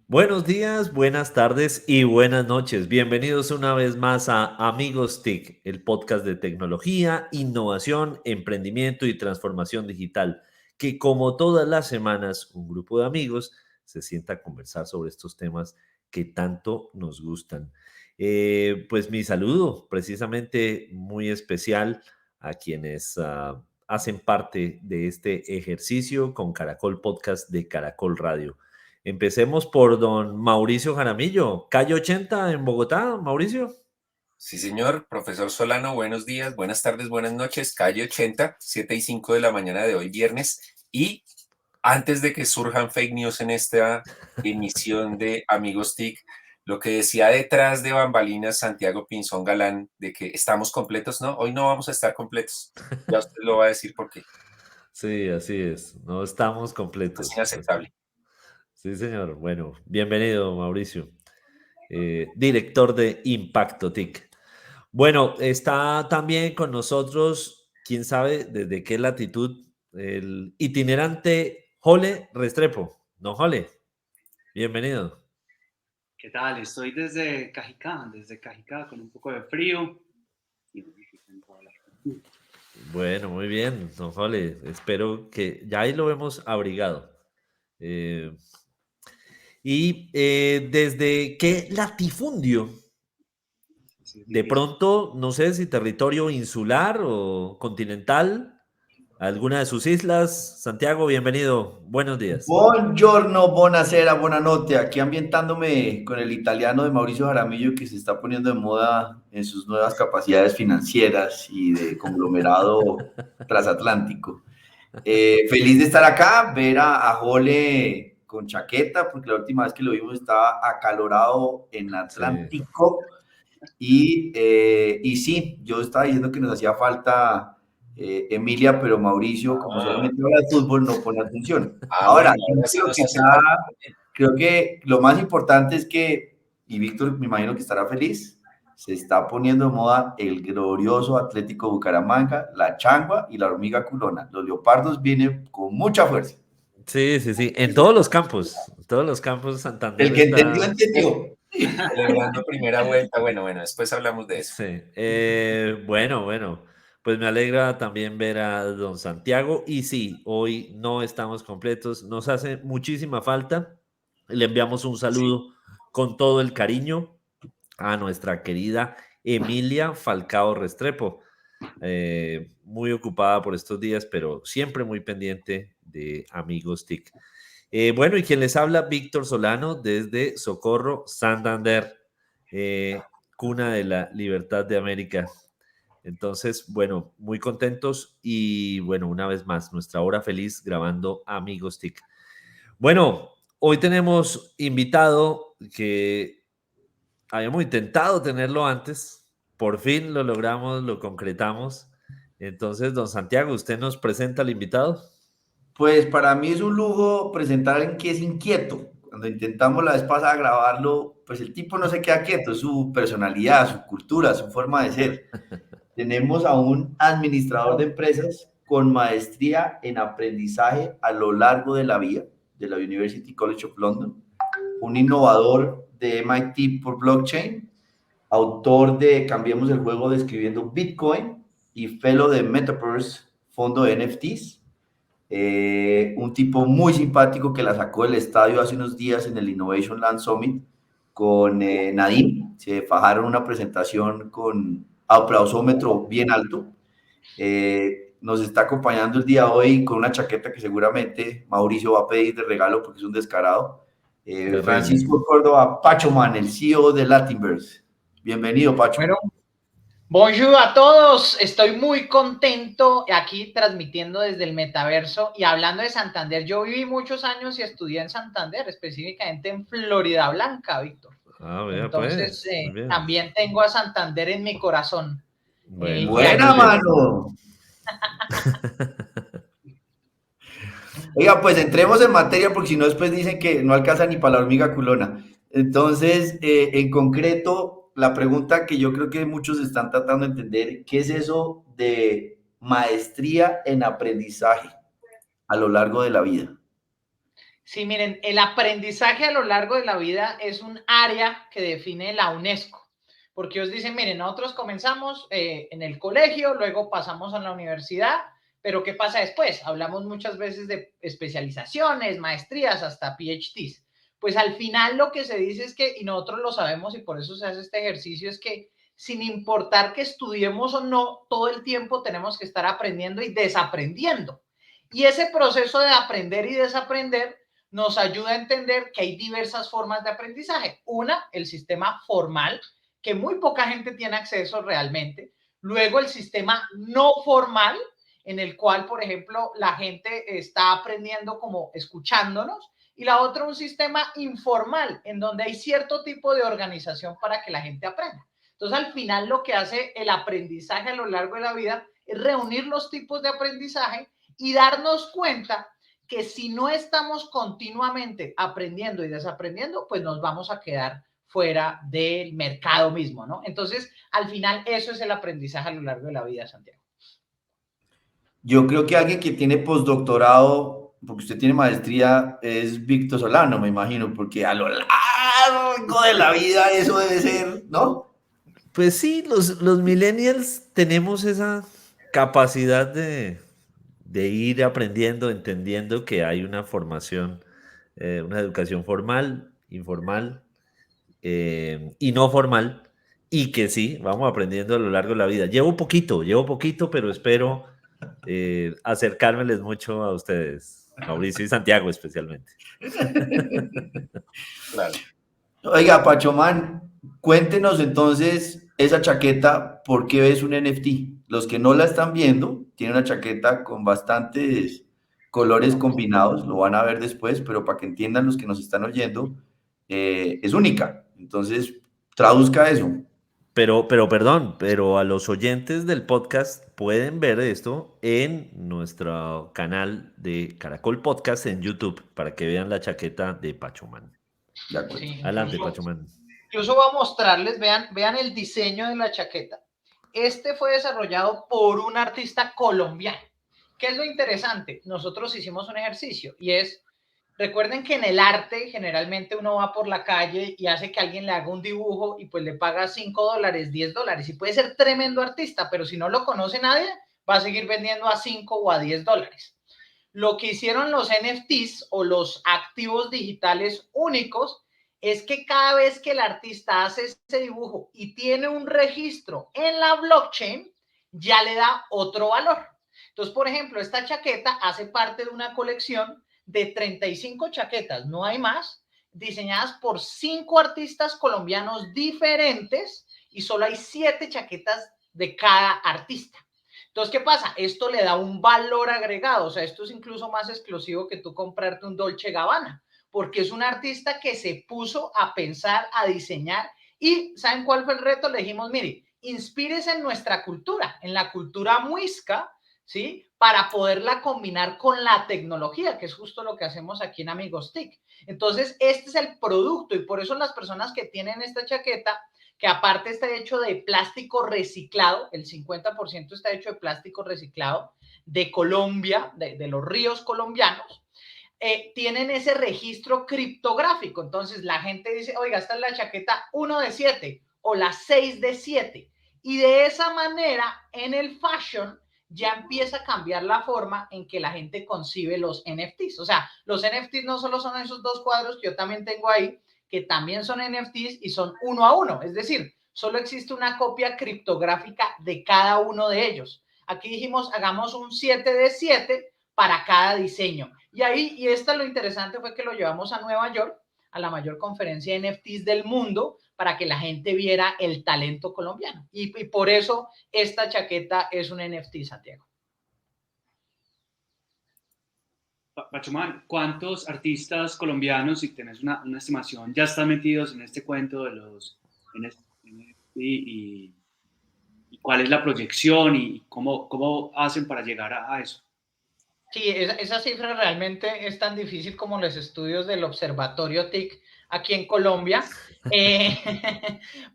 Buenos días, buenas tardes y buenas noches. Bienvenidos una vez más a Amigos TIC, el podcast de tecnología, innovación, emprendimiento y transformación digital, que como todas las semanas un grupo de amigos se sienta a conversar sobre estos temas que tanto nos gustan. Pues mi saludo precisamente muy especial a quienes hacen parte de este ejercicio con Caracol Podcast de Caracol Radio. Empecemos por don Mauricio Jaramillo, calle 80 en Bogotá, Mauricio. Sí, señor. Profesor Solano, buenos días, buenas tardes, buenas noches. Calle 80, 7:05 de la mañana de hoy, viernes. Y antes de que surjan fake news en esta emisión de Amigos TIC, lo que decía detrás de bambalinas Santiago Pinzón Galán de que estamos completos, no, hoy no vamos a estar completos. Ya usted lo va a decir por qué. Sí, así es, no estamos Es completos. inaceptable. Sí, señor. Bueno, bienvenido, Mauricio, director de Impacto TIC. Bueno, está también con nosotros, quién sabe desde qué latitud, el itinerante Jole Restrepo. Don Jole, bienvenido. ¿Qué tal? Estoy desde Cajicá con un poco de frío y muy contento de hablar contigo. Bueno, muy bien, don Jole. Espero que ya ahí lo vemos abrigado. Eh, ¿Desde qué latifundio? Sí, es De difícil. pronto, no sé si territorio insular o continental, alguna de sus islas. Santiago, bienvenido. Buenos días. Buongiorno, buonasera, buonanotte. Aquí ambientándome con el italiano de Mauricio Jaramillo que se está poniendo de moda en sus nuevas capacidades financieras y de conglomerado transatlántico. Feliz de estar acá, ver a Jole con chaqueta, porque la última vez que lo vimos estaba acalorado en el Sí. Atlántico. Y sí, yo estaba diciendo que nos hacía falta Emilia, pero Mauricio, como Ah, solamente habla de fútbol, no pone atención. bueno, Ahora, yo ahora sí creo nos que hace está, falta. creo que lo más importante es que, y Víctor me imagino que estará feliz, se está poniendo de moda el glorioso Atlético Bucaramanga, la Changua y la Hormiga Culona. Los Leopardos vienen con mucha fuerza. Sí, sí, sí. En todos los campos Santander El que entendió, está. entendió. Celebrando primera vuelta. Bueno, después hablamos de eso. Sí. Bueno. Pues me alegra también ver a don Santiago. Y sí, hoy no estamos completos. Nos hace muchísima falta. Le enviamos un Sí. saludo con todo el cariño a nuestra querida Emilia Falcao Restrepo, muy ocupada por estos días, pero siempre muy pendiente de Amigos TIC. Bueno, y quien les habla, Víctor Solano, desde Socorro, Santander, cuna de la libertad de América. Entonces, bueno, muy contentos y bueno, una vez más, nuestra hora feliz grabando Amigos TIC. Bueno, hoy tenemos invitado que habíamos intentado tenerlo antes, por fin lo logramos, lo concretamos. Entonces, don Santiago, ¿usted nos presenta al invitado? Pues para mí es un lujo presentar a alguien que es inquieto. Cuando intentamos la vez pasada grabarlo, pues el tipo no se queda quieto, es su personalidad, su cultura, su forma de ser. Tenemos a un administrador de empresas con maestría en aprendizaje a lo largo de la vida de la University College of London, un innovador de MIT por blockchain, autor de Cambiemos el juego describiendo Bitcoin y fellow de Metaverse, fondo de NFTs. Un tipo muy simpático que la sacó del estadio hace unos días en el Innovation Land Summit con Nadim. Se fajaron una presentación con aplausómetro bien alto. Nos está acompañando el día de hoy con una chaqueta que seguramente Mauricio va a pedir de regalo porque es un descarado. Terrible. Francisco Córdoba Pachoman, el CEO de Latinverse. Bienvenido, Pacho. Bueno, bonjour a todos. Estoy muy contento aquí transmitiendo desde el metaverso y hablando de Santander. Yo viví muchos años y estudié en Santander, específicamente en Florida Blanca, Víctor. Ah, vea Entonces, pues, muy bien. también tengo a Santander en mi corazón. Bueno, Y Buena aquí, terrible. mano. Oiga, pues entremos en materia porque si no después dicen que no alcanza ni para la hormiga culona. Entonces, en concreto, la pregunta que yo creo que muchos están tratando de entender, ¿qué es eso de maestría en aprendizaje a lo largo de la vida? Sí, miren, el aprendizaje a lo largo de la vida es un área que define la UNESCO, porque ellos dicen, miren, nosotros comenzamos en el colegio, luego pasamos a la universidad, pero ¿qué pasa después? Hablamos muchas veces de especializaciones, maestrías, hasta PhDs. Pues al final lo que se dice es que, y nosotros lo sabemos y por eso se hace este ejercicio, es que sin importar que estudiemos o no, todo el tiempo tenemos que estar aprendiendo y desaprendiendo. Y ese proceso de aprender y desaprender nos ayuda a entender que hay diversas formas de aprendizaje. Una, el sistema formal, que muy poca gente tiene acceso realmente. Luego, el sistema no formal, en el cual, por ejemplo, la gente está aprendiendo como escuchándonos. Y la otra, un sistema informal, en donde hay cierto tipo de organización para que la gente aprenda. Entonces, al final, lo que hace el aprendizaje a lo largo de la vida es reunir los tipos de aprendizaje y darnos cuenta que si no estamos continuamente aprendiendo y desaprendiendo, pues nos vamos a quedar fuera del mercado mismo, ¿no? Entonces, al final, eso es el aprendizaje a lo largo de la vida, Santiago. Yo creo que alguien que tiene postdoctorado, porque usted tiene maestría, es Víctor Solano, me imagino, porque a lo largo de la vida eso debe ser, ¿no? Pues sí, los millennials tenemos esa capacidad de ir aprendiendo, entendiendo que hay una formación, una educación formal, informal y no formal, y que sí, vamos aprendiendo a lo largo de la vida. Llevo poquito, pero espero acercármeles mucho a ustedes, Mauricio y Santiago especialmente. Claro. Oiga, Pachomán, cuéntenos entonces esa chaqueta, ¿por qué es un NFT? Los que no la están viendo, tiene una chaqueta con bastantes colores combinados, lo van a ver después, pero para que entiendan los que nos están oyendo, es única. Entonces, traduzca eso. Pero a los oyentes del podcast pueden ver esto en nuestro canal de Caracol Podcast en YouTube para que vean la chaqueta de Pachomán. De acuerdo. Sí, Adelante, Pachomán. incluso voy a mostrarles, vean el diseño de la chaqueta. Este fue desarrollado por un artista colombiano. ¿Qué es lo interesante? Nosotros hicimos un ejercicio y es, recuerden que en el arte generalmente uno va por la calle y hace que alguien le haga un dibujo y pues le paga $5, $10 y puede ser tremendo artista, pero si no lo conoce nadie, va a seguir vendiendo a 5 o a $10. Lo que hicieron los NFTs o los activos digitales únicos es que cada vez que el artista hace ese dibujo y tiene un registro en la blockchain, ya le da otro valor. Entonces, por ejemplo, esta chaqueta hace parte de una colección de 35 chaquetas, no hay más, diseñadas por 5 artistas colombianos diferentes y solo hay 7 chaquetas de cada artista. Entonces, ¿qué pasa? Esto le da un valor agregado, o sea, esto es incluso más exclusivo que tú comprarte un Dolce Gabbana, porque es un artista que se puso a pensar, a diseñar, y ¿saben cuál fue el reto? Le dijimos, mire, inspírese en nuestra cultura, en la cultura muisca, ¿sí? Para poderla combinar con la tecnología, que es justo lo que hacemos aquí en Amigos TIC. Entonces, este es el producto, y por eso las personas que tienen esta chaqueta, que aparte está hecho de plástico reciclado, el 50% está hecho de plástico reciclado de Colombia, de los ríos colombianos, tienen ese registro criptográfico. Entonces la gente dice, oiga, esta es la chaqueta 1 de 7 o la 6 de 7. Y de esa manera, en el fashion, ya empieza a cambiar la forma en que la gente concibe los NFTs. O sea, los NFTs no solo son esos 2 cuadros que yo también tengo ahí, que también son NFTs y son 1 a 1. Es decir, solo existe una copia criptográfica de cada uno de ellos. Aquí dijimos, hagamos un 7 de 7 para cada diseño. Y ahí, y esto lo interesante fue que lo llevamos a Nueva York, a la mayor conferencia de NFTs del mundo, para que la gente viera el talento colombiano. Y por eso esta chaqueta es un NFT, Santiago. Pachomán, ¿cuántos artistas colombianos, si tenés una estimación, ya están metidos en este cuento de los NFT y cuál es la proyección y cómo hacen para llegar a eso? Sí, esa cifra realmente es tan difícil como los estudios del Observatorio TIC aquí en Colombia,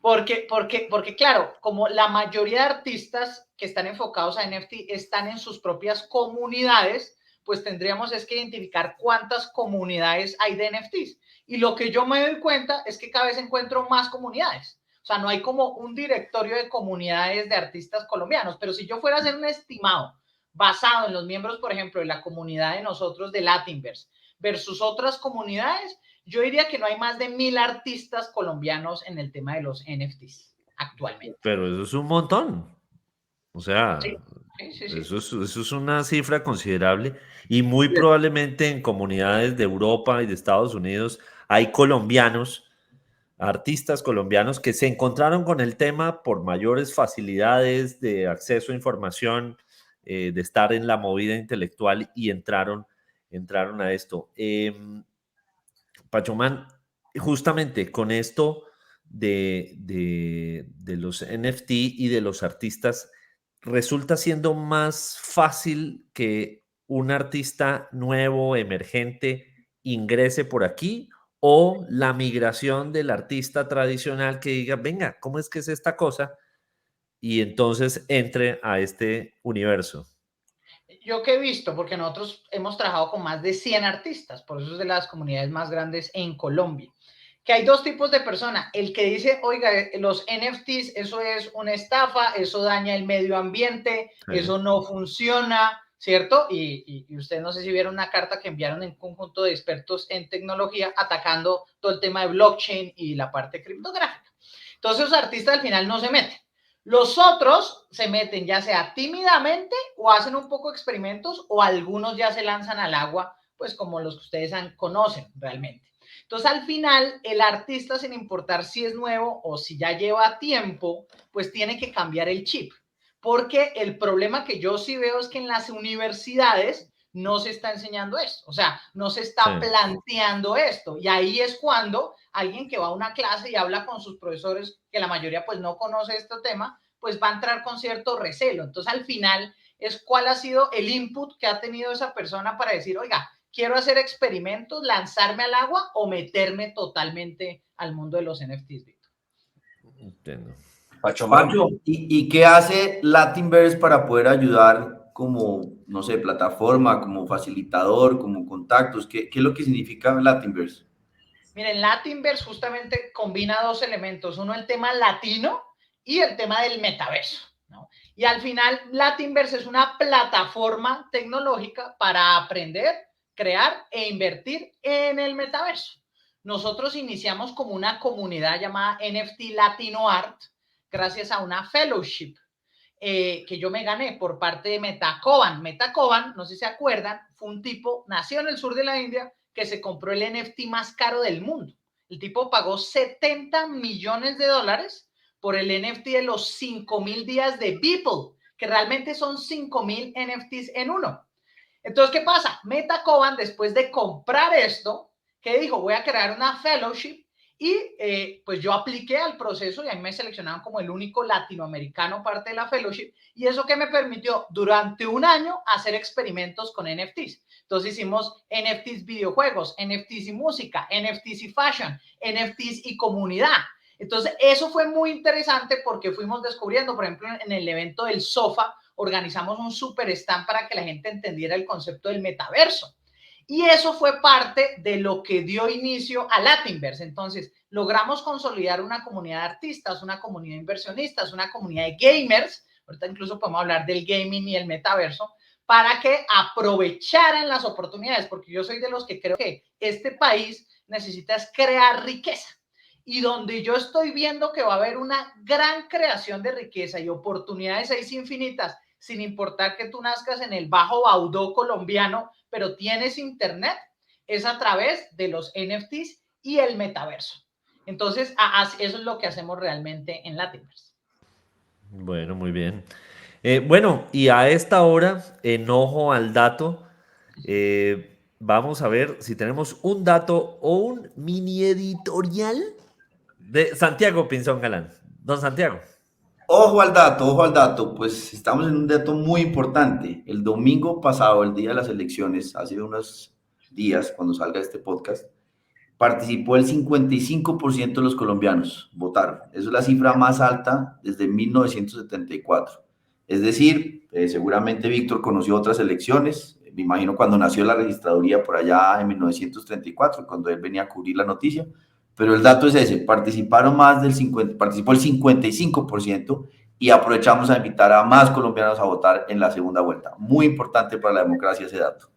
porque claro, como la mayoría de artistas que están enfocados a NFT están en sus propias comunidades, pues tendríamos es que identificar cuántas comunidades hay de NFTs. Y lo que yo me doy cuenta es que cada vez encuentro más comunidades. O sea, no hay como un directorio de comunidades de artistas colombianos, pero si yo fuera a hacer un estimado basado en los miembros, por ejemplo, de la comunidad de nosotros de Latinverse versus otras comunidades, yo diría que no hay más de 1000 artistas colombianos en el tema de los NFTs actualmente. Pero eso es un montón. O sea, Sí. Sí. eso es una cifra considerable y muy probablemente en comunidades de Europa y de Estados Unidos hay colombianos, artistas colombianos que se encontraron con el tema por mayores facilidades de acceso a información, de estar en la movida intelectual y entraron a esto. Pachomán, justamente con esto de los NFT y de los artistas, resulta siendo más fácil que un artista nuevo, emergente, ingrese por aquí, o la migración del artista tradicional que diga, venga, ¿cómo es que es esta cosa? Y entonces entre a este universo. Yo que he visto, porque nosotros hemos trabajado con más de 100 artistas, por eso es de las comunidades más grandes en Colombia, que hay dos tipos de personas. El que dice, oiga, los NFTs, eso es una estafa, eso daña el medio ambiente, eso no funciona, ¿cierto? Y ustedes no sé si vieron una carta que enviaron en conjunto de expertos en tecnología atacando todo el tema de blockchain y la parte criptográfica. Entonces los artistas al final no se meten. Los otros se meten ya sea tímidamente o hacen un poco de experimentos o algunos ya se lanzan al agua, pues como los que ustedes conocen realmente. Entonces al final el artista, sin importar si es nuevo o si ya lleva tiempo, pues tiene que cambiar el chip. Porque el problema que yo sí veo es que en las universidades no se está enseñando esto, o sea, no se está planteando esto. Y ahí es cuando alguien que va a una clase y habla con sus profesores, que la mayoría pues no conoce este tema, pues va a entrar con cierto recelo. Entonces al final es cuál ha sido el input que ha tenido esa persona para decir, oiga, quiero hacer experimentos, lanzarme al agua o meterme totalmente al mundo de los NFTs. Entiendo. Pacho, ¿y qué hace Latinverse para poder ayudar como, no sé, plataforma, como facilitador, como contactos? ¿Qué es lo que significa Latinverse? Miren, Latinverse justamente combina dos elementos, uno el tema latino y el tema del metaverso, ¿no? Y al final Latinverse es una plataforma tecnológica para aprender, crear e invertir en el metaverso. Nosotros iniciamos como una comunidad llamada NFT Latino Art, gracias a una fellowship que yo me gané por parte de Metacoban. Metacoban, no sé si se acuerdan, fue un tipo, nació en el sur de la India, que se compró el NFT más caro del mundo. El tipo pagó $70 millones por el NFT de los 5,000 días de Beeple, que realmente son 5,000 NFTs en uno. Entonces, ¿qué pasa? Metacoban, después de comprar esto, ¿qué dijo? Voy a crear una fellowship y pues yo apliqué al proceso y a mí me seleccionaron como el único latinoamericano parte de la fellowship y eso que me permitió durante un año hacer experimentos con NFTs. Entonces hicimos NFTs videojuegos, NFTs y música, NFTs y fashion, NFTs y comunidad. Entonces eso fue muy interesante porque fuimos descubriendo, por ejemplo, en el evento del SOFA, organizamos un super stand para que la gente entendiera el concepto del metaverso. Y eso fue parte de lo que dio inicio a Latinverse. Entonces, logramos consolidar una comunidad de artistas, una comunidad de inversionistas, una comunidad de gamers, ahorita incluso podemos hablar del gaming y el metaverso, para que aprovecharan las oportunidades, porque yo soy de los que creo que este país necesita crear riqueza. Y donde yo estoy viendo que va a haber una gran creación de riqueza y oportunidades ahí infinitas, sin importar que tú nazcas en el Bajo Baudó colombiano, pero tienes internet, es a través de los NFTs y el metaverso. Entonces, eso es lo que hacemos realmente en Latinverse. Bueno, muy bien. Bueno, y a esta hora, en Ojo al Dato, vamos a ver si tenemos un dato o un mini editorial de Santiago Pinzón Galán. Don Santiago. Ojo al dato, pues estamos en un dato muy importante. El domingo pasado, el día de las elecciones, hace unos días, cuando salga este podcast, participó el 55% de los colombianos, votaron. Esa es la cifra más alta desde 1974. Es decir, seguramente Víctor conoció otras elecciones, me imagino cuando nació la registraduría por allá en 1934, cuando él venía a cubrir la noticia, pero el dato es ese, participó el 55% y aprovechamos a invitar a más colombianos a votar en la segunda vuelta. Muy importante para la democracia ese dato.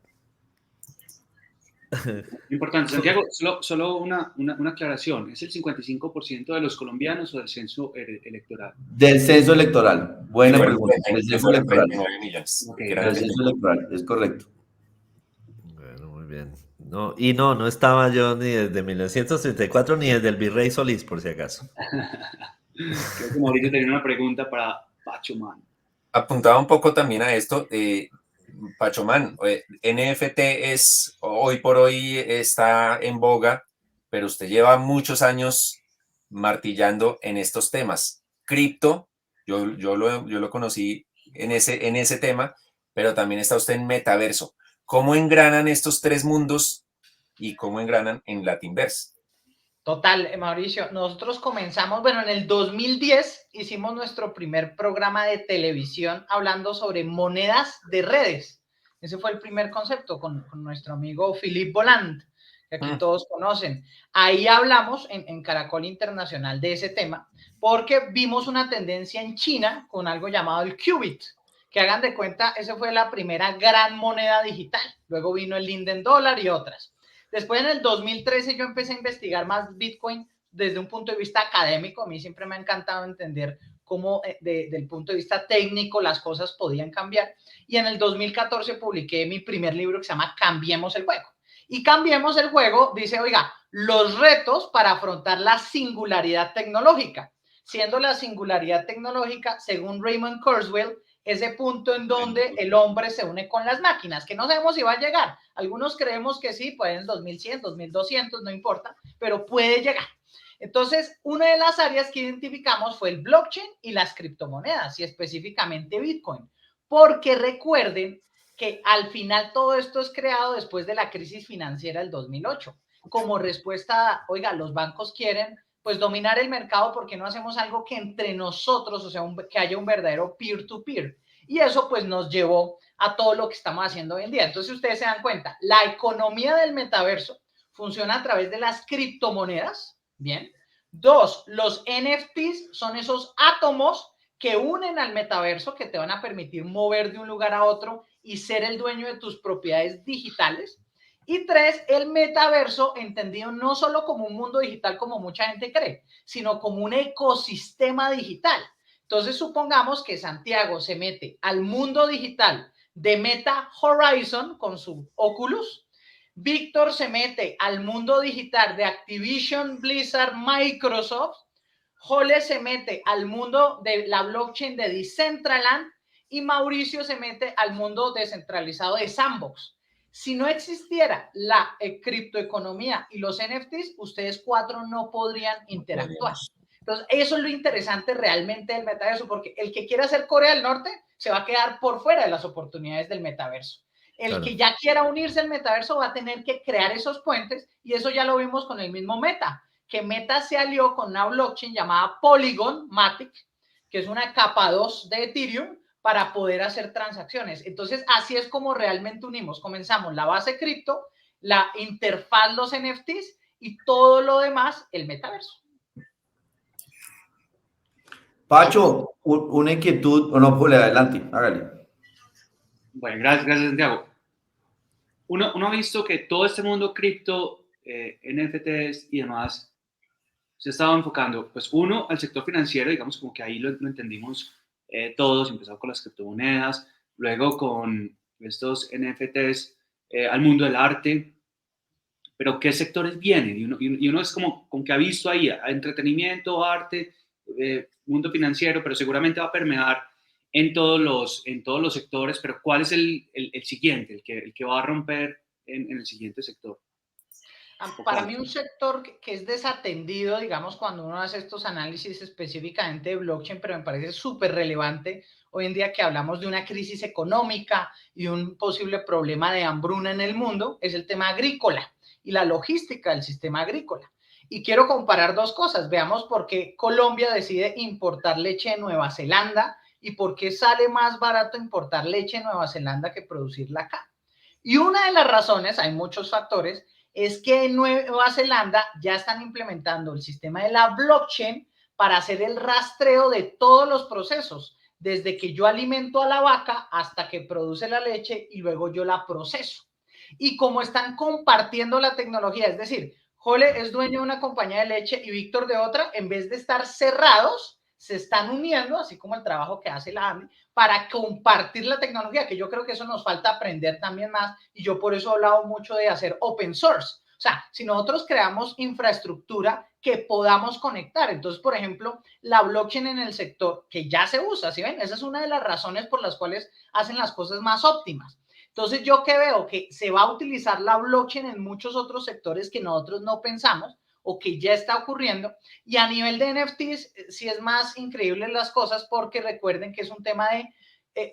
Importante. Santiago, solo una aclaración. ¿Es el 55% de los colombianos o del censo electoral? Del censo electoral. Buena pregunta. Del censo electoral. 29 millones. Okay, Del censo electoral, es correcto. Bueno, muy bien. No, y no estaba yo ni desde 1934 ni desde el Virrey Solís, por si acaso. Creo que Mauricio tenía una pregunta para Pachomán. Apuntaba un poco también a esto. Pachomán, NFT hoy por hoy está en boga, pero usted lleva muchos años martillando en estos temas. Cripto, yo lo conocí en ese tema, pero también está usted en metaverso. ¿Cómo engranan estos tres mundos y cómo engranan en Latinverse? Total, Mauricio, nosotros comenzamos, bueno, en el 2010 hicimos nuestro primer programa de televisión hablando sobre monedas de redes. Ese fue el primer concepto con nuestro amigo Philippe Boland, que aquí todos conocen. Ahí hablamos en Caracol Internacional de ese tema, porque vimos una tendencia en China con algo llamado el Qubit, que hagan de cuenta, esa fue la primera gran moneda digital. Luego vino el Linden Dollar y otras. Después, en el 2013, yo empecé a investigar más Bitcoin desde un punto de vista académico. A mí siempre me ha encantado entender cómo, desde el punto de vista técnico, las cosas podían cambiar. Y en el 2014 publiqué mi primer libro que se llama Cambiemos el Juego. Y Cambiemos el Juego dice, oiga, los retos para afrontar la singularidad tecnológica. Siendo la singularidad tecnológica, según Raymond Kurzweil, ese punto en donde el hombre se une con las máquinas, que no sabemos si va a llegar. Algunos creemos que sí, puede en 2100, 2200, no importa, pero puede llegar. Entonces, una de las áreas que identificamos fue el blockchain y las criptomonedas, y específicamente Bitcoin, porque recuerden que al final todo esto es creado después de la crisis financiera del 2008. Como respuesta a, oiga, los bancos quieren pues dominar el mercado, porque no hacemos algo que entre nosotros, o sea, que haya un verdadero peer-to-peer. Y eso pues nos llevó a todo lo que estamos haciendo hoy en día. Entonces, ustedes se dan cuenta, la economía del metaverso funciona a través de las criptomonedas, ¿bien? Dos, los NFTs son esos átomos que unen al metaverso, que te van a permitir mover de un lugar a otro y ser el dueño de tus propiedades digitales. Y tres, el metaverso entendido no solo como un mundo digital como mucha gente cree, sino como un ecosistema digital. Entonces, supongamos que Santiago se mete al mundo digital de Meta Horizon con su Oculus. Víctor se mete al mundo digital de Activision, Blizzard, Microsoft. Jole se mete al mundo de la blockchain de Decentraland y Mauricio se mete al mundo descentralizado de Sandbox. Si no existiera la criptoeconomía y los NFTs, ustedes cuatro no podrían interactuar. Entonces, eso es lo interesante realmente del metaverso, porque el que quiera hacer Corea del Norte se va a quedar por fuera de las oportunidades del metaverso. El que ya quiera unirse al metaverso va a tener que crear esos puentes, y eso ya lo vimos con el mismo Meta, que Meta se alió con una blockchain llamada Polygon Matic, que es una capa 2 de Ethereum, para poder hacer transacciones. Entonces, así es como realmente unimos. Comenzamos la base cripto, la interfaz, los NFTs y todo lo demás, el metaverso. Pacho, una inquietud, o no, Jole, adelante, hágale. Bueno, gracias Santiago. Uno ha visto que todo este mundo cripto, NFTs y demás, se estaba enfocando, pues uno, al sector financiero, digamos como que ahí lo entendimos todos, empezó con las criptomonedas, luego con estos NFTs, al mundo del arte, pero ¿qué sectores vienen? Y uno es como que ha visto ahí entretenimiento, arte, mundo financiero, pero seguramente va a permear en todos los sectores, pero ¿cuál es el siguiente, el que va a romper en el siguiente sector? Para mí un sector que es desatendido, digamos, cuando uno hace estos análisis específicamente de blockchain, pero me parece súper relevante hoy en día que hablamos de una crisis económica y un posible problema de hambruna en el mundo, es el tema agrícola y la logística del sistema agrícola. Y quiero comparar dos cosas. Veamos por qué Colombia decide importar leche de Nueva Zelanda y por qué sale más barato importar leche de Nueva Zelanda que producirla acá. Y una de las razones, hay muchos factores, es que en Nueva Zelanda ya están implementando el sistema de la blockchain para hacer el rastreo de todos los procesos, desde que yo alimento a la vaca hasta que produce la leche y luego yo la proceso. Y como están compartiendo la tecnología, es decir, Jole es dueño de una compañía de leche y Víctor de otra, en vez de estar cerrados, se están uniendo, así como el trabajo que hace la AMI, para compartir la tecnología, que yo creo que eso nos falta aprender también más, y yo por eso he hablado mucho de hacer open source. O sea, si nosotros creamos infraestructura que podamos conectar, entonces, por ejemplo, la blockchain en el sector, que ya se usa, ¿sí ven? Esa es una de las razones por las cuales hacen las cosas más óptimas. Entonces, yo que veo que se va a utilizar la blockchain en muchos otros sectores que nosotros no pensamos o que ya está ocurriendo. Y a nivel de NFTs, sí es más increíble las cosas porque recuerden que es un tema de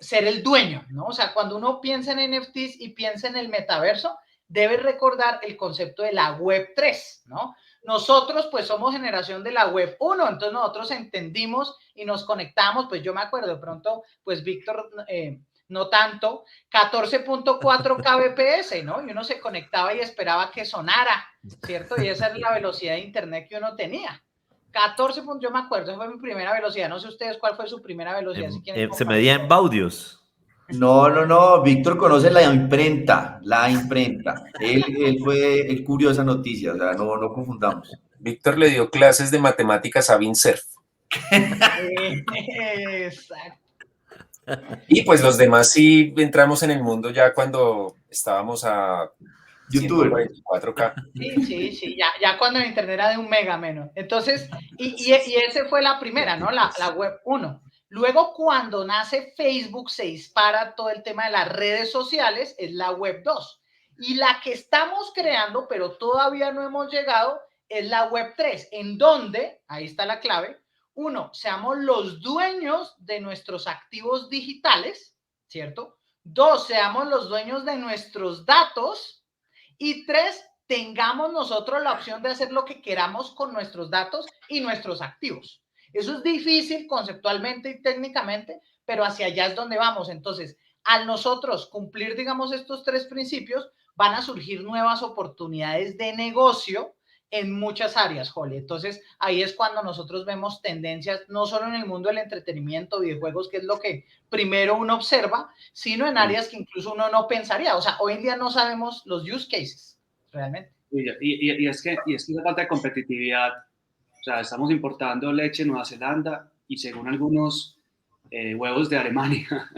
ser el dueño, ¿no? O sea, cuando uno piensa en NFTs y piensa en el metaverso, debe recordar el concepto de la Web 3, ¿no? Nosotros, pues, somos generación de la Web 1, entonces nosotros entendimos y nos conectamos, pues yo me acuerdo, de pronto, pues Víctor, no tanto, 14.4 kbps, ¿no? Y uno se conectaba y esperaba que sonara, ¿cierto? Y esa es la velocidad de internet que uno tenía. 14, yo me acuerdo, esa fue mi primera velocidad. No sé ustedes cuál fue su primera velocidad. Si se medía en baudios. No, Víctor conoce la imprenta. Él cubrió esa noticia, o sea, no confundamos. Víctor le dio clases de matemáticas a Vincerf. Exacto. Y pues los demás sí entramos en el mundo ya cuando estábamos a YouTube. 144K. Sí, ya cuando el internet era de 1 mega menos. Entonces, y ese fue la primera, ¿no? La Web 1. Luego, cuando nace Facebook, se dispara todo el tema de las redes sociales, es la Web 2. Y la que estamos creando, pero todavía no hemos llegado, es la Web 3, en donde, ahí está la clave, 1, seamos los dueños de nuestros activos digitales, ¿cierto? 2, seamos los dueños de nuestros datos. Y 3, tengamos nosotros la opción de hacer lo que queramos con nuestros datos y nuestros activos. Eso es difícil conceptualmente y técnicamente, pero hacia allá es donde vamos. Entonces, al nosotros cumplir, digamos, estos 3 principios, van a surgir nuevas oportunidades de negocio en muchas áreas, Jole. Entonces, ahí es cuando nosotros vemos tendencias, no solo en el mundo del entretenimiento, videojuegos, que es lo que primero uno observa, sino en áreas que incluso uno no pensaría. O sea, hoy en día no sabemos los use cases, realmente. Y es que la falta de competitividad, o sea, estamos importando leche de Nueva Zelanda y según algunos huevos de Alemania.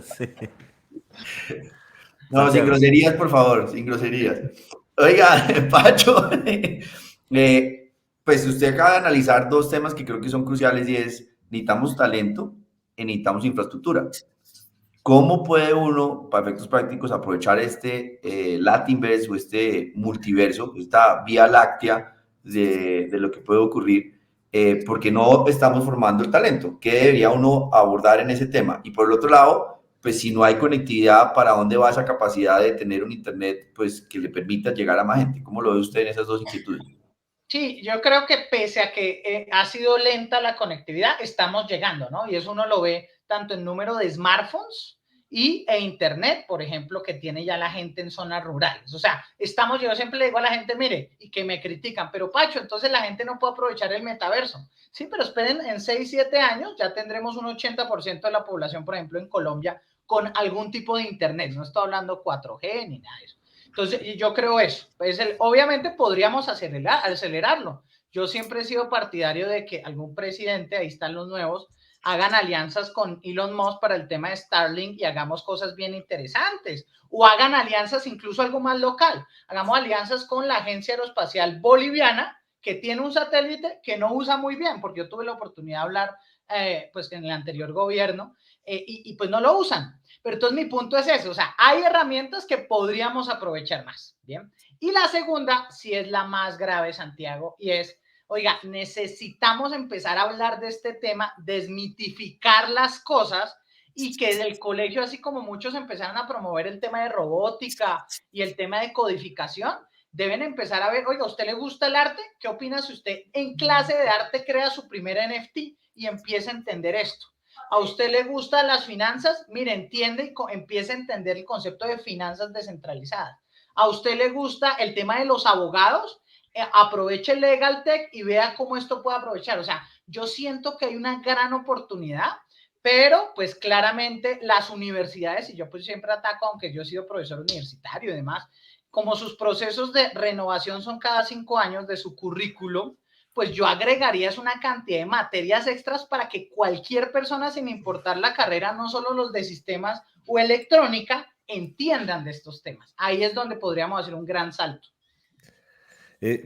Sí. No, sin groserías, por favor, sin groserías. Oiga, Pacho, pues usted acaba de analizar 2 temas que creo que son cruciales y es, necesitamos talento y necesitamos infraestructura. ¿Cómo puede uno, para efectos prácticos, aprovechar este Latinverse o este multiverso, esta vía láctea de lo que puede ocurrir? Porque no estamos formando el talento. ¿Qué debería uno abordar en ese tema? Y por el otro lado, pues si no hay conectividad, ¿para dónde va esa capacidad de tener un internet pues, que le permita llegar a más gente? ¿Cómo lo ve usted en esas 2 inquietudes? Sí, yo creo que pese a que ha sido lenta la conectividad, estamos llegando, ¿no? Y eso uno lo ve tanto en número de smartphones e internet, por ejemplo, que tiene ya la gente en zonas rurales. O sea, yo siempre le digo a la gente, mire, y que me critican, pero Pacho, entonces la gente no puede aprovechar el metaverso. Sí, pero esperen, en 6, 7 años ya tendremos un 80% de la población, por ejemplo, en Colombia, con algún tipo de internet. No estoy hablando 4G ni nada de eso. Entonces, yo creo eso. Pues obviamente podríamos acelerarlo. Yo siempre he sido partidario de que algún presidente, ahí están los nuevos, hagan alianzas con Elon Musk para el tema de Starlink y hagamos cosas bien interesantes. O hagan alianzas incluso algo más local. Hagamos alianzas con la Agencia Aeroespacial Boliviana, que tiene un satélite que no usa muy bien, porque yo tuve la oportunidad de hablar pues en el anterior gobierno, y pues no lo usan. Pero entonces mi punto es ese, o sea, hay herramientas que podríamos aprovechar más, ¿bien? Y la segunda, sí es la más grave, Santiago, y es, oiga, necesitamos empezar a hablar de este tema, desmitificar las cosas y que del colegio, así como muchos empezaron a promover el tema de robótica y el tema de codificación, deben empezar a ver, oiga, ¿a usted le gusta el arte? ¿Qué opina si usted en clase de arte crea su primer NFT y empieza a entender esto? ¿A usted le gustan las finanzas? Mire, entiende y empieza a entender el concepto de finanzas descentralizadas. ¿A usted le gusta el tema de los abogados? Aproveche LegalTech y vea cómo esto puede aprovechar. O sea, yo siento que hay una gran oportunidad, pero pues claramente las universidades, y yo pues siempre ataco, aunque yo he sido profesor universitario y demás, como sus procesos de renovación son cada 5 años de su currículum, pues yo agregaría una cantidad de materias extras para que cualquier persona, sin importar la carrera, no solo los de sistemas o electrónica, entiendan de estos temas. Ahí es donde podríamos hacer un gran salto.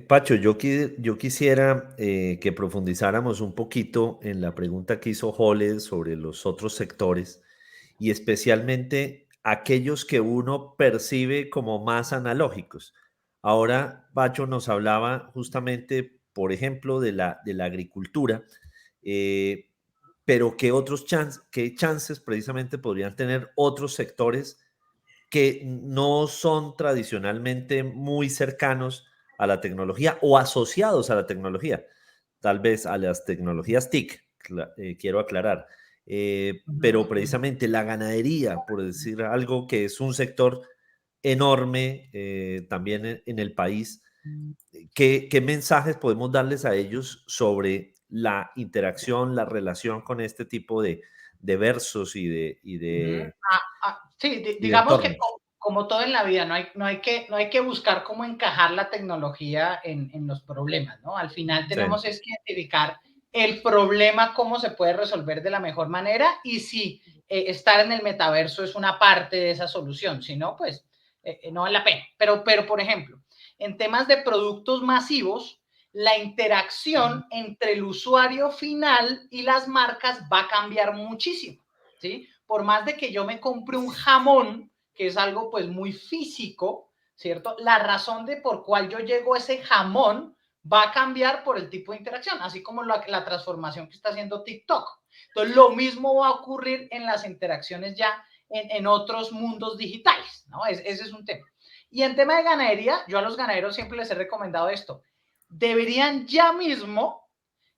Pacho, yo quisiera que profundizáramos un poquito en la pregunta que hizo Jole sobre los otros sectores y especialmente aquellos que uno percibe como más analógicos. Ahora, Pacho nos hablaba justamente, por ejemplo, de la agricultura, pero qué chances precisamente podrían tener otros sectores que no son tradicionalmente muy cercanos a la tecnología o asociados a la tecnología, tal vez a las tecnologías TIC, quiero aclarar, pero precisamente la ganadería, por decir algo, que es un sector enorme también en el país, ¿qué mensajes podemos darles a ellos sobre la interacción, la relación con este tipo de versos y de Sí, y de digamos que entornos? como todo en la vida, no hay que buscar cómo encajar la tecnología en los problemas, ¿no? Al final Sí. tenemos es que identificar el problema, cómo se puede resolver de la mejor manera y si estar en el metaverso es una parte de esa solución, si no, pues no vale la pena. Pero, por ejemplo, en temas de productos masivos, la interacción entre el usuario final y las marcas va a cambiar muchísimo, ¿sí? Por más de que yo me compre un jamón, que es algo pues muy físico, ¿cierto? La razón de por cuál yo llego a ese jamón va a cambiar por el tipo de interacción, así como la transformación que está haciendo TikTok. Entonces, lo mismo va a ocurrir en las interacciones ya en otros mundos digitales, ¿no? Ese es un tema. Y en tema de ganadería, yo a los ganaderos siempre les he recomendado esto. Deberían ya mismo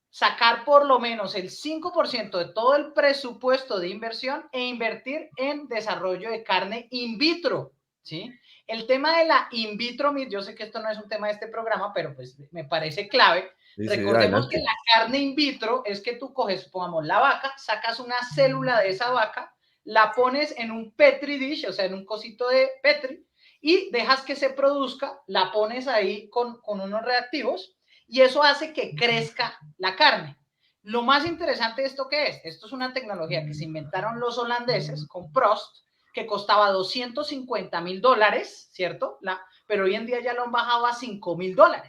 sacar por lo menos el 5% de todo el presupuesto de inversión e invertir en desarrollo de carne in vitro, ¿sí? El tema de la in vitro, yo sé que esto no es un tema de este programa, pero pues me parece clave. Sí, sí, Recordemos que adelante. la carne in vitro es que tú coges, pongamos la vaca, sacas una célula de esa vaca, la pones en un petri dish, o sea, en un cosito de petri, y dejas que se produzca, la pones ahí con unos reactivos, y eso hace que crezca la carne. Lo más interesante de esto, ¿qué es? Esto es una tecnología que se inventaron los holandeses con Prost, que costaba $250,000, ¿cierto? Pero hoy en día ya lo han bajado a $5,000.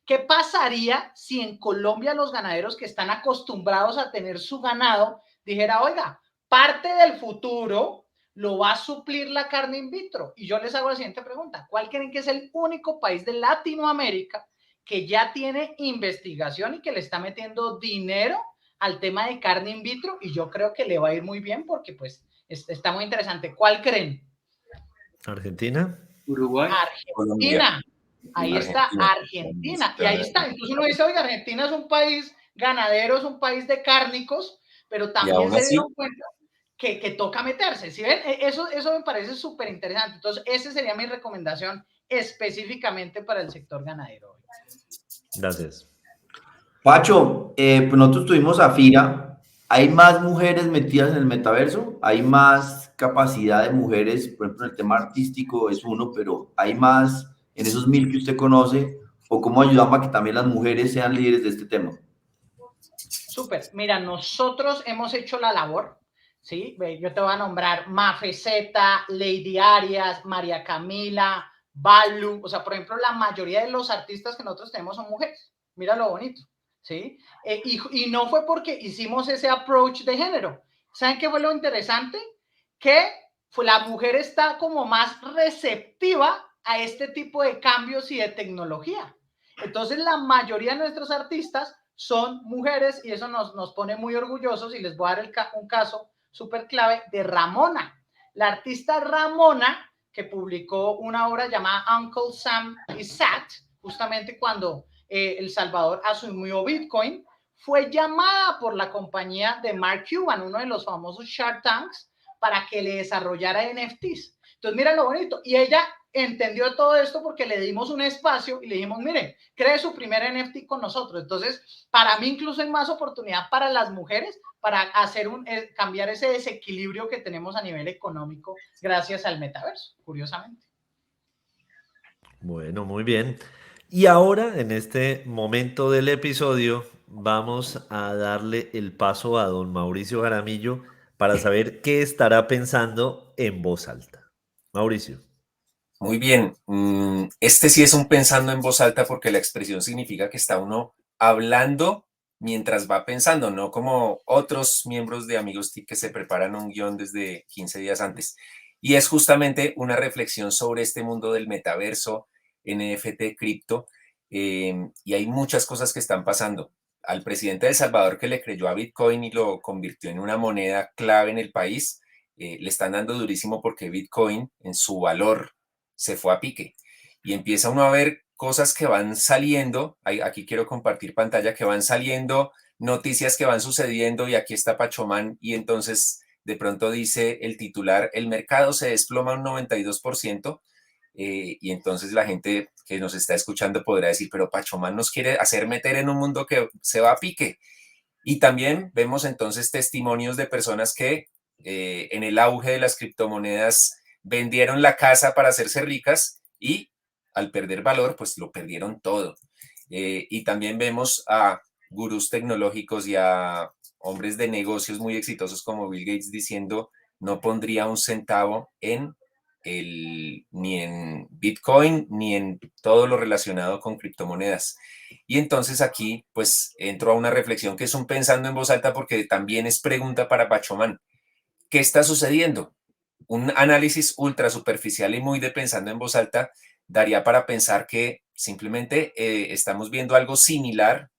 ¿Qué pasaría si en Colombia los ganaderos que están acostumbrados a tener su ganado dijera, oiga, parte del futuro lo va a suplir la carne in vitro? Y yo les hago la siguiente pregunta. ¿Cuál creen que es el único país de Latinoamérica que ya tiene investigación y que le está metiendo dinero al tema de carne in vitro? Y yo creo que le va a ir muy bien porque pues está muy interesante. ¿Cuál creen? Argentina. Uruguay. Argentina. Ahí está Argentina. Y ahí está. Entonces uno dice, oiga, Argentina es un país ganadero, es un país de cárnicos, pero también se dieron cuenta que toca meterse. ¿Sí ven? Eso me parece súper interesante. Entonces, esa sería mi recomendación específicamente para el sector ganadero. Gracias. Pacho, pues nosotros tuvimos a FIRA. ¿Hay más mujeres metidas en el metaverso? ¿Hay más capacidad de mujeres? Por ejemplo, en el tema artístico es uno, pero ¿hay más en esos 1.000 que usted conoce? ¿O cómo ayudamos a que también las mujeres sean líderes de este tema? Súper. Mira, nosotros hemos hecho la labor, ¿sí? Yo te voy a nombrar Mafe Z, Lady Arias, María Camila, Balu. O sea, por ejemplo, la mayoría de los artistas que nosotros tenemos son mujeres. Mira lo bonito, ¿sí? Y no fue porque hicimos ese approach de género. ¿Saben qué fue lo interesante? Que la mujer está como más receptiva a este tipo de cambios y de tecnología. Entonces, la mayoría de nuestros artistas son mujeres y eso nos pone muy orgullosos, y les voy a dar un caso súper clave de Ramona. La artista Ramona, que publicó una obra llamada Uncle Sam is Sad, justamente cuando El Salvador asumió Bitcoin, fue llamada por la compañía de Mark Cuban, uno de los famosos Shark Tanks, para que le desarrollara NFTs. Entonces, mira lo bonito. Y ella entendió todo esto porque le dimos un espacio y le dijimos, miren, cree su primer NFT con nosotros. Entonces, para mí incluso hay más oportunidad para las mujeres para hacer cambiar ese desequilibrio que tenemos a nivel económico gracias al metaverso, curiosamente. Bueno, muy bien. Y ahora, en este momento del episodio, vamos a darle el paso a don Mauricio Jaramillo para saber qué estará pensando en voz alta. Mauricio. Muy bien, este sí es un pensando en voz alta porque la expresión significa que está uno hablando mientras va pensando, no como otros miembros de Amigos TIC que se preparan un guión desde 15 días antes. Y es justamente una reflexión sobre este mundo del metaverso, NFT, cripto, y hay muchas cosas que están pasando. Al presidente de El Salvador, que le creyó a Bitcoin y lo convirtió en una moneda clave en el país, le están dando durísimo porque Bitcoin en su valor se fue a pique y empieza uno a ver cosas que van saliendo, aquí quiero compartir pantalla, que van saliendo, noticias que van sucediendo y aquí está Pachomán y entonces de pronto dice el titular, el mercado se desploma un 92%, y entonces la gente que nos está escuchando podrá decir, pero Pachomán nos quiere hacer meter en un mundo que se va a pique. Y también vemos entonces testimonios de personas que en el auge de las criptomonedas vendieron la casa para hacerse ricas y al perder valor, pues lo perdieron todo. Y también vemos a gurús tecnológicos y a hombres de negocios muy exitosos como Bill Gates diciendo no pondría un centavo ni en Bitcoin ni en todo lo relacionado con criptomonedas. Y entonces aquí pues entro a una reflexión que es un pensando en voz alta porque también es pregunta para Pachomán. ¿Qué está sucediendo? Un análisis ultra superficial y muy de pensando en voz alta daría para pensar que simplemente estamos viendo algo similar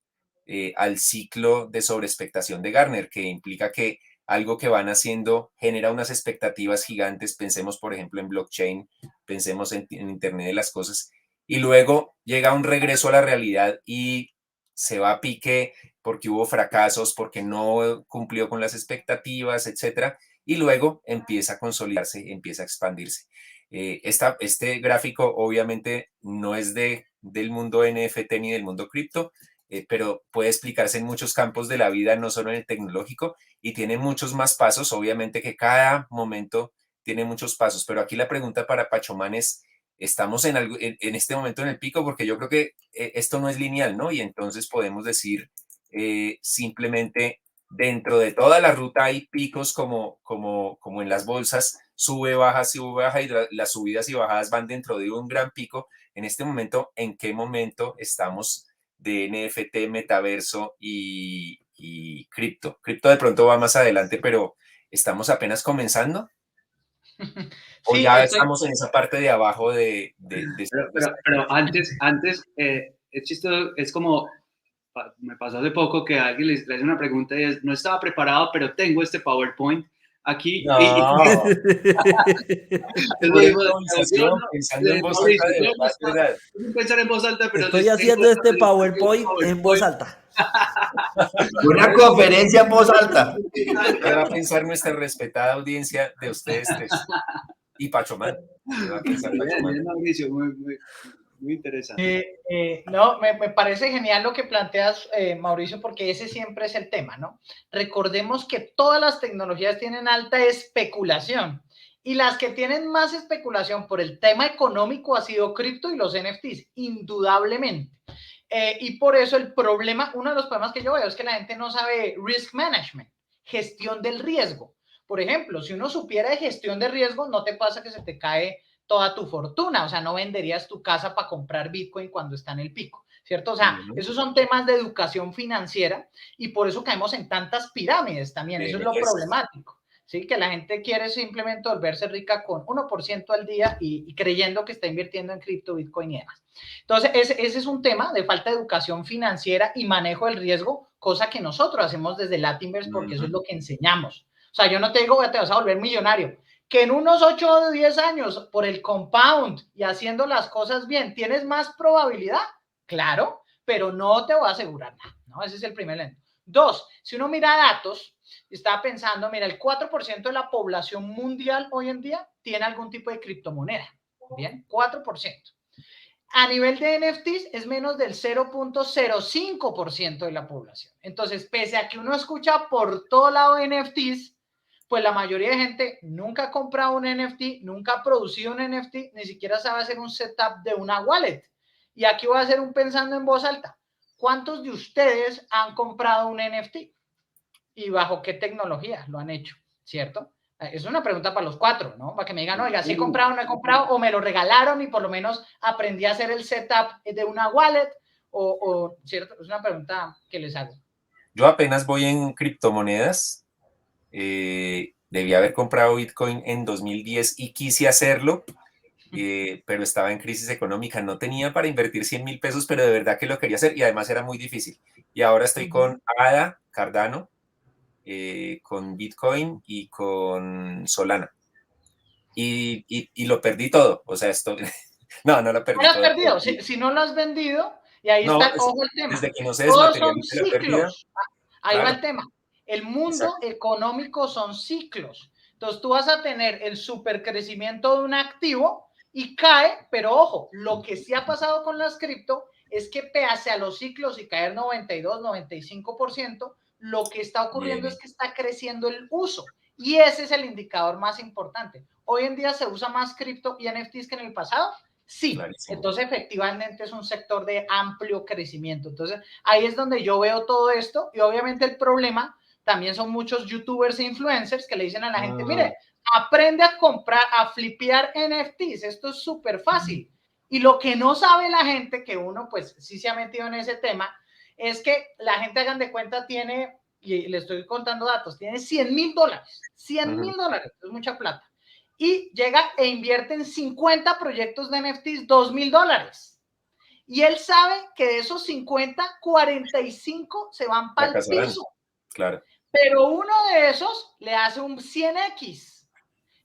al ciclo de sobreexpectación de Gartner, que implica que algo que van haciendo genera unas expectativas gigantes, pensemos por ejemplo en blockchain, pensemos en Internet de las cosas, y luego llega un regreso a la realidad y se va a pique porque hubo fracasos, porque no cumplió con las expectativas, etcétera, y luego empieza a consolidarse, empieza a expandirse. Este gráfico obviamente no es del mundo NFT ni del mundo cripto, pero puede explicarse en muchos campos de la vida, no solo en el tecnológico, y tiene muchos más pasos, obviamente que cada momento tiene muchos pasos, pero aquí la pregunta para Pachomán es, ¿estamos en este momento en el pico? Porque yo creo que esto no es lineal, ¿no? Y entonces podemos decir simplemente dentro de toda la ruta hay picos como en las bolsas, sube, baja, y las subidas y bajadas van dentro de un gran pico. En este momento, ¿en qué momento estamos de NFT, metaverso y cripto? Cripto de pronto va más adelante, pero ¿estamos apenas comenzando? ¿O Sí, ya estamos en esa parte de abajo pero antes es chistoso, es como, me pasó hace poco que alguien le hace una pregunta y es, no estaba preparado, pero tengo este PowerPoint aquí. No. Pensando en voz alta de verdad. Pensar en voz alta, pero estoy haciendo este PowerPoint en voz alta. Una conferencia en voz alta. ¿Qué va a pensar nuestra respetada audiencia de ustedes tres? Y Pachomán. ¿Qué va a pensar Pachomán? Bien, Mauricio, muy interesante. No, me parece genial lo que planteas, Mauricio, porque ese siempre es el tema, ¿no? Recordemos que todas las tecnologías tienen alta especulación y las que tienen más especulación por el tema económico ha sido cripto y los NFTs, indudablemente. Y por eso uno de los problemas que yo veo es que la gente no sabe risk management, gestión del riesgo. Por ejemplo, si uno supiera de gestión de riesgo, no te pasa que se te cae toda tu fortuna, o sea, no venderías tu casa para comprar Bitcoin cuando está en el pico, ¿cierto? O sea, esos son temas de educación financiera y por eso caemos en tantas pirámides también, eso es lo problemático, ¿sí? Que la gente quiere simplemente volverse rica con 1% al día y creyendo que está invirtiendo en cripto, Bitcoin y demás. Entonces, ese es un tema de falta de educación financiera y manejo del riesgo, cosa que nosotros hacemos desde Latinverse porque eso es lo que enseñamos. O sea, yo no te digo, te vas a volver millonario, que en unos 8 o 10 años, por el compound y haciendo las cosas bien, ¿tienes más probabilidad? Claro, pero no te voy a asegurar nada, ¿no? Ese es el primer elemento. Dos, si uno mira datos, estaba pensando, mira, el 4% de la población mundial hoy en día tiene algún tipo de criptomoneda. Bien, 4%. A nivel de NFTs es menos del 0.05% de la población. Entonces, pese a que uno escucha por todo lado NFTs, pues la mayoría de gente nunca ha comprado un NFT, nunca ha producido un NFT, ni siquiera sabe hacer un setup de una wallet. Y aquí voy a hacer un pensando en voz alta. ¿Cuántos de ustedes han comprado un NFT? ¿Y bajo qué tecnología lo han hecho? ¿Cierto? Es una pregunta para los cuatro, ¿no? Para que me digan, oiga, ¿sí he comprado o no he comprado? O me lo regalaron y por lo menos aprendí a hacer el setup de una wallet. ¿Cierto? Es una pregunta que les hago. Yo apenas voy en criptomonedas. Debí haber comprado Bitcoin en 2010 y quise hacerlo, pero estaba en crisis económica. No tenía para invertir 100.000 pesos, pero de verdad que lo quería hacer y además era muy difícil. Y ahora estoy con ADA, Cardano, con Bitcoin y con Solana. Y lo perdí todo. O sea, esto... No, no lo perdí ¿No lo has todo. perdido? Si no lo has vendido, y ahí No, está, ojo el tema. desde que no se Todos son desmaterialice la pérdida. ciclos. Ahí va Claro, el tema. El mundo exacto. económico son ciclos. Entonces tú vas a tener el supercrecimiento de un activo y cae, pero ojo, lo que sí ha pasado con las cripto es que pese a los ciclos y caer 92, 95%, lo que está ocurriendo Bien, es que está creciendo el uso. Y ese es el indicador más importante. Hoy en día se usa más cripto y NFTs que en el pasado. Sí, clarísimo. entonces efectivamente es un sector de amplio crecimiento. Entonces ahí es donde yo veo todo esto y obviamente el problema también son muchos youtubers e influencers que le dicen a la gente, mire, aprende a comprar, a flipear NFTs, esto es súper fácil. Y lo que no sabe la gente, que uno pues sí se ha metido en ese tema, es que la gente, hagan de cuenta, tiene, y le estoy contando datos, tiene $100,000, $100,000, es mucha plata. Y llega e invierte en 50 proyectos de NFTs, $2,000. Y él sabe que de esos 50, 45 se van para el piso. Claro. Pero uno de esos le hace un 100x.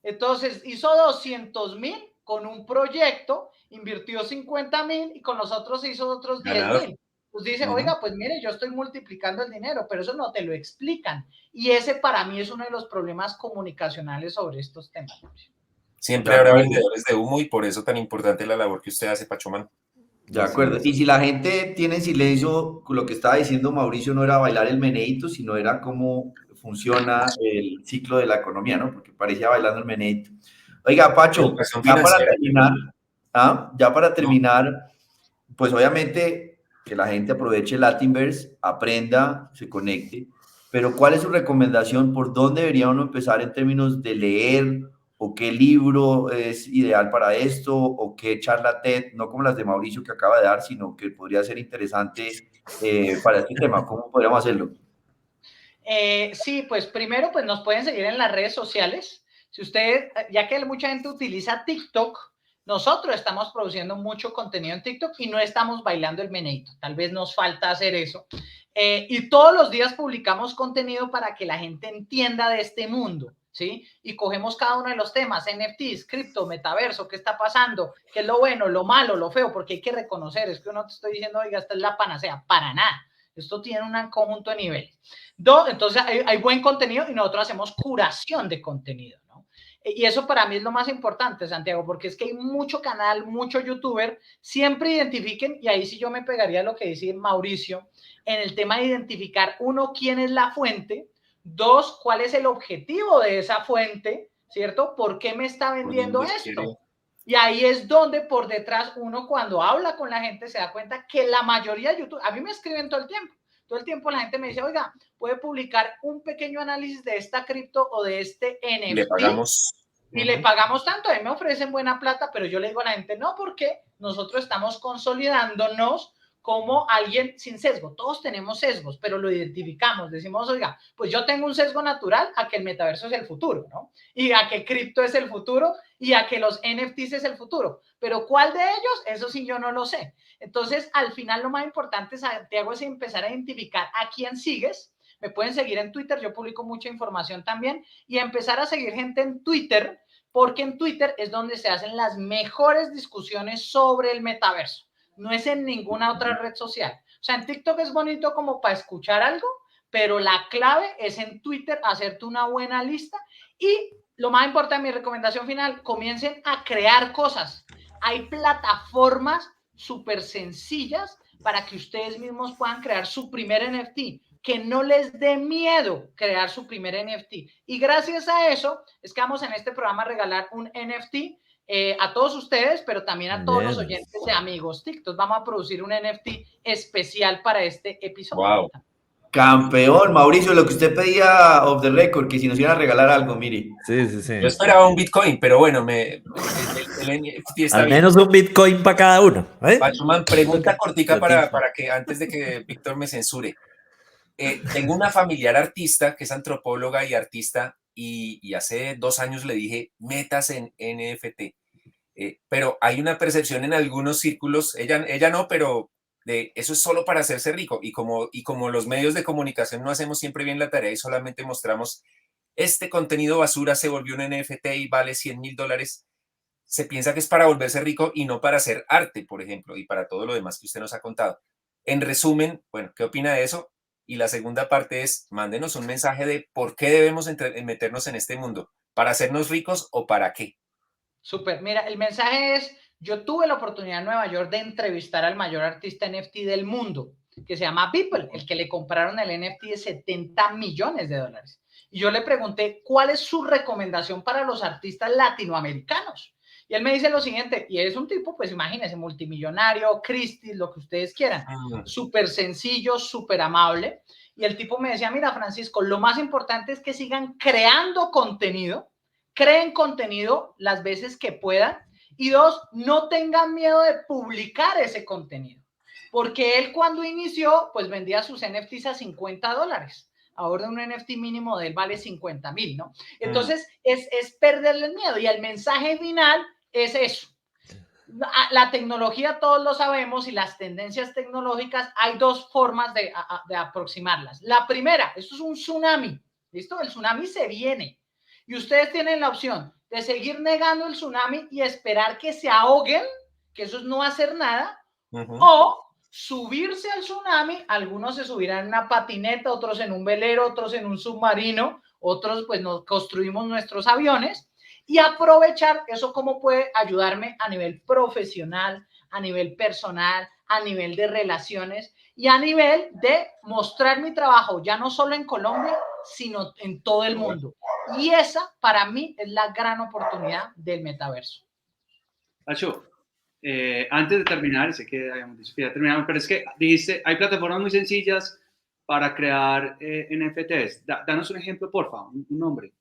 Entonces hizo 200,000 con un proyecto, invirtió 50,000 y con los otros hizo otros 10,000. Pues dice, oiga, pues mire, yo estoy multiplicando el dinero, pero eso no te lo explican. Y ese para mí es uno de los problemas comunicacionales sobre estos temas. Siempre habrá vendedores de humo y por eso tan importante la labor que usted hace, Pachomán. De acuerdo. Y si la gente tiene en silencio, lo que estaba diciendo Mauricio no era bailar el meneíto, sino era cómo funciona el ciclo de la economía, ¿no? Porque parecía bailando el meneíto. Oiga, Pacho, ya para terminar, pues obviamente que la gente aproveche Latinverse, aprenda, se conecte, pero ¿cuál es su recomendación? ¿Por dónde debería uno empezar en términos de leer? ¿O qué libro es ideal para esto? ¿O qué charla TED? No como las de Mauricio que acaba de dar, sino que podría ser interesante para este tema. ¿Cómo podríamos hacerlo? Sí, pues primero pues nos pueden seguir en las redes sociales. Si usted, ya que mucha gente utiliza TikTok, nosotros estamos produciendo mucho contenido en TikTok y no estamos bailando el meneíto. Tal vez nos falta hacer eso. Y todos los días publicamos contenido para que la gente entienda de este mundo, ¿sí? Y cogemos cada uno de los temas, NFTs, cripto, metaverso, qué está pasando, qué es lo bueno, lo malo, lo feo, porque hay que reconocer, es que uno te estoy diciendo, oiga, esta es la panacea, para nada. Esto tiene un conjunto de niveles. Entonces hay buen contenido y nosotros hacemos curación de contenido, ¿no? Y eso para mí es lo más importante, Santiago, porque es que hay mucho canal, mucho youtuber, siempre identifiquen, y ahí sí yo me pegaría lo que dice Mauricio, en el tema de identificar, uno, quién es la fuente, dos, cuál es el objetivo de esa fuente, ¿cierto? ¿Por qué me está vendiendo esto? Y ahí es donde por detrás uno cuando habla con la gente se da cuenta que la mayoría de YouTube, a mí me escriben todo el tiempo la gente me dice, oiga, puede publicar un pequeño análisis de esta cripto o de este NFT. Le pagamos. Y le pagamos tanto, a mí me ofrecen buena plata, pero yo le digo a la gente, no, porque nosotros estamos consolidándonos como alguien sin sesgo. Todos tenemos sesgos, pero lo identificamos. Decimos, oiga, pues yo tengo un sesgo natural a que el metaverso es el futuro, ¿no? Y a que cripto es el futuro y a que los NFTs es el futuro. Pero ¿cuál de ellos? Eso sí yo no lo sé. Entonces, al final lo más importante, Santiago, es empezar a identificar a quién sigues. Me pueden seguir en Twitter, yo publico mucha información también, y empezar a seguir gente en Twitter, porque en Twitter es donde se hacen las mejores discusiones sobre el metaverso. No es en ninguna otra red social. O sea, en TikTok es bonito como para escuchar algo, pero la clave es en Twitter hacerte una buena lista y lo más importante, mi recomendación final, comiencen a crear cosas. Hay plataformas súper sencillas para que ustedes mismos puedan crear su primer NFT, que no les dé miedo crear su primer NFT. Y gracias a eso es que vamos en este programa a regalar un NFT a todos ustedes, pero también a todos los oyentes de Amigos TIC. Entonces vamos a producir un NFT especial para este episodio. Wow. Campeón, Mauricio, lo que usted pedía off the record, que si nos iban a regalar algo, mire. Sí, sí, sí. Yo esperaba un Bitcoin, pero bueno, el NFT está Al bien. menos un Bitcoin para cada uno. Pachuman, pregunta cortica para que antes de que Víctor me censure. Tengo una familiar artista que es antropóloga y artista y hace 2 años le dije, metas en NFT. Pero hay una percepción en algunos círculos, ella no, pero de eso es solo para hacerse rico. Y como los medios de comunicación no hacemos siempre bien la tarea y solamente mostramos este contenido basura se volvió un NFT y vale $100,000, se piensa que es para volverse rico y no para hacer arte, por ejemplo, y para todo lo demás que usted nos ha contado. En resumen, bueno, ¿qué opina de eso? Y la segunda parte es, mándenos un mensaje de por qué debemos meternos en este mundo. ¿Para hacernos ricos o para qué? Súper. Mira, el mensaje es, yo tuve la oportunidad en Nueva York de entrevistar al mayor artista NFT del mundo, que se llama Beeple, el que le compraron el NFT de $70 millones. Y yo le pregunté, ¿cuál es su recomendación para los artistas latinoamericanos? Y él me dice lo siguiente, y es un tipo, pues imagínense, multimillonario, Christie, lo que ustedes quieran, súper sencillo, súper amable. Y el tipo me decía, mira, Francisco, lo más importante es que sigan creando contenido, creen contenido las veces que puedan, y 2, no tengan miedo de publicar ese contenido. Porque él cuando inició, pues vendía sus NFTs a $50. Ahora un NFT mínimo de él vale 50,000, ¿no? Entonces, es perderle el miedo. Y el mensaje final es eso. La tecnología todos lo sabemos y las tendencias tecnológicas hay 2 formas de aproximarlas. La primera, esto es un tsunami, ¿listo? El tsunami se viene y ustedes tienen la opción de seguir negando el tsunami y esperar que se ahoguen, que eso es no hacer nada, o subirse al tsunami. Algunos se subirán en una patineta, otros en un velero, otros en un submarino, otros pues nos construimos nuestros aviones y aprovechar eso como puede ayudarme a nivel profesional, a nivel personal, a nivel de relaciones y a nivel de mostrar mi trabajo, ya no solo en Colombia, sino en todo el mundo. Y esa para mí es la gran oportunidad del metaverso. Pacho, antes de terminar, sé que habíamos dicho que ya terminamos, pero es que dijiste, hay plataformas muy sencillas para crear NFTs. Danos un ejemplo, porfa, un nombre.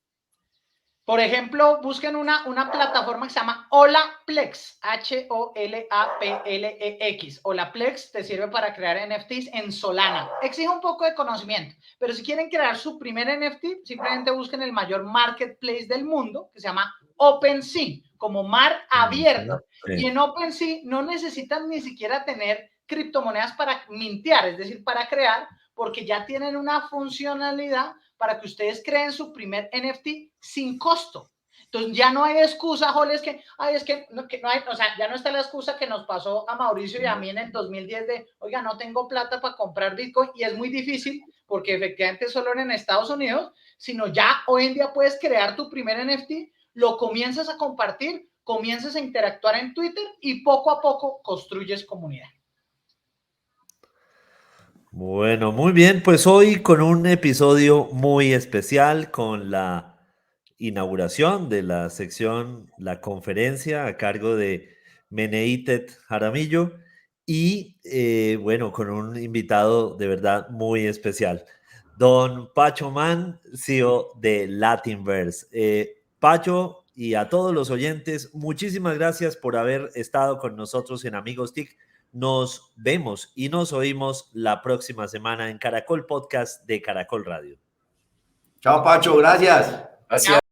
Por ejemplo, busquen una plataforma que se llama Holaplex, Holaplex. Holaplex te sirve para crear NFTs en Solana. Exige un poco de conocimiento, pero si quieren crear su primer NFT, simplemente busquen el mayor marketplace del mundo, que se llama OpenSea, como mar abierto. Sí. Y en OpenSea no necesitan ni siquiera tener criptomonedas para mintear, es decir, para crear, porque ya tienen una funcionalidad para que ustedes creen su primer NFT sin costo. Entonces ya no hay excusa, Joel, ya no está la excusa que nos pasó a Mauricio y a mí en el 2010 de, oiga, no tengo plata para comprar Bitcoin, y es muy difícil porque efectivamente solo en Estados Unidos, sino ya hoy en día puedes crear tu primer NFT, lo comienzas a compartir, comienzas a interactuar en Twitter y poco a poco construyes comunidad. Bueno, muy bien, pues hoy con un episodio muy especial con la inauguración de la sección La Conferencia a cargo de Meneitet Jaramillo y bueno, con un invitado de verdad muy especial, don Pacho Man, CEO de Latinverse. Pacho y a todos los oyentes, muchísimas gracias por haber estado con nosotros en Amigos TIC. Nos vemos y nos oímos la próxima semana en Caracol Podcast de Caracol Radio. Chao, Pacho, gracias. Gracias.